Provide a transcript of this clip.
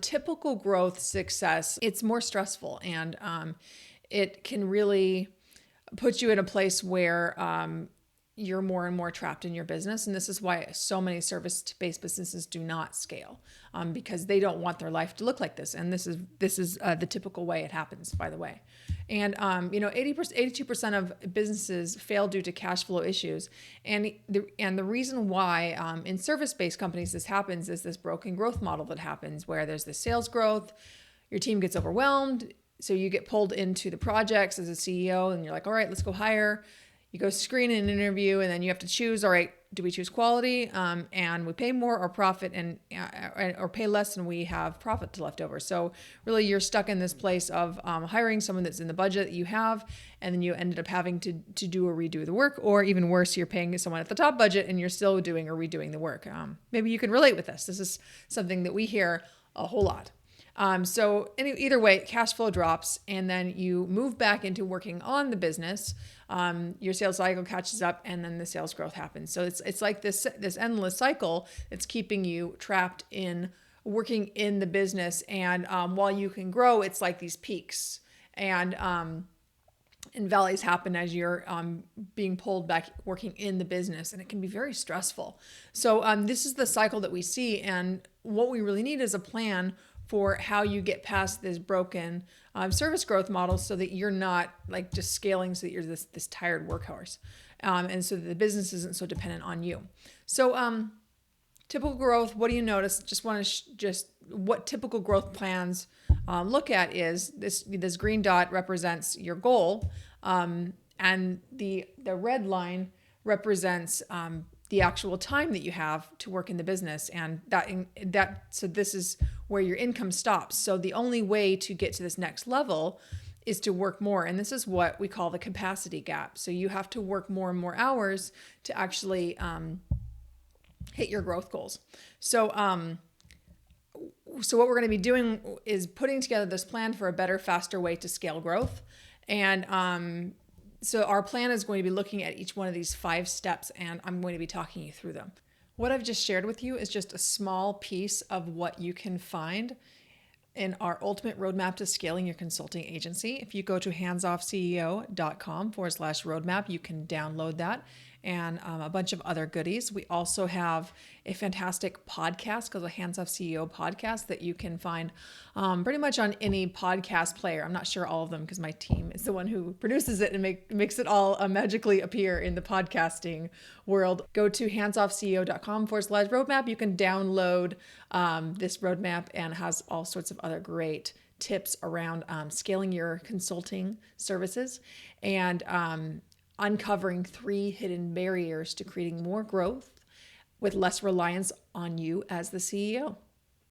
typical growth success, it's more stressful, and it can really put you in a place where you're more and more trapped in your business. And this is why so many service-based businesses do not scale, because they don't want their life to look like this. And this is the typical way it happens, by the way. And 82% of businesses fail due to cash flow issues. And the reason why in service-based companies this happens is this broken growth model that happens, where there's this sales growth, your team gets overwhelmed, so you get pulled into the projects as a CEO, and you're like, all right, let's go hire. You go screen an interview, and then you have to choose, all right, do we choose quality and we pay more, or profit, or pay less and we have profit left over? So really you're stuck in this place of hiring someone that's in the budget that you have, and then you ended up having to do or redo the work, or even worse, you're paying someone at the top budget and you're still doing or redoing the work. Maybe you can relate with this. This is something that we hear a whole lot. So either way, cash flow drops, and then you move back into working on the business. Your sales cycle catches up, and then the sales growth happens. So it's like this endless cycle that's keeping you trapped in working in the business. And while you can grow, it's like these peaks and valleys happen as you're being pulled back working in the business, and it can be very stressful. So this is the cycle that we see, and what we really need is a plan for how you get past this broken service growth model, so that you're not like just scaling, so that you're this tired workhorse, and so that the business isn't so dependent on you. So typical growth, what do you notice? Just want to what typical growth plans look at is this green dot represents your goal, and the red line represents the actual time that you have to work in the business, and so this is where your income stops. So the only way to get to this next level is to work more, and this is what we call the capacity gap. So you have to work more and more hours to actually hit your growth goals. So what we're going to be doing is putting together this plan for a better, faster way to scale growth, and so our plan is going to be looking at each one of these 5 steps, and I'm going to be talking you through them. What I've just shared with you is just a small piece of what you can find in our ultimate roadmap to scaling your consulting agency. If you go to handsoffceo.com/roadmap, you can download that and a bunch of other goodies. We also have a fantastic podcast called the Hands Off CEO podcast that you can find pretty much on any podcast player. I'm not sure all of them, because my team is the one who produces it and makes it all magically appear in the podcasting world. Go to handsoffceo.com/roadmap. You can download this roadmap, and has all sorts of other great tips around scaling your consulting services, and uncovering 3 hidden barriers to creating more growth with less reliance on you as the CEO.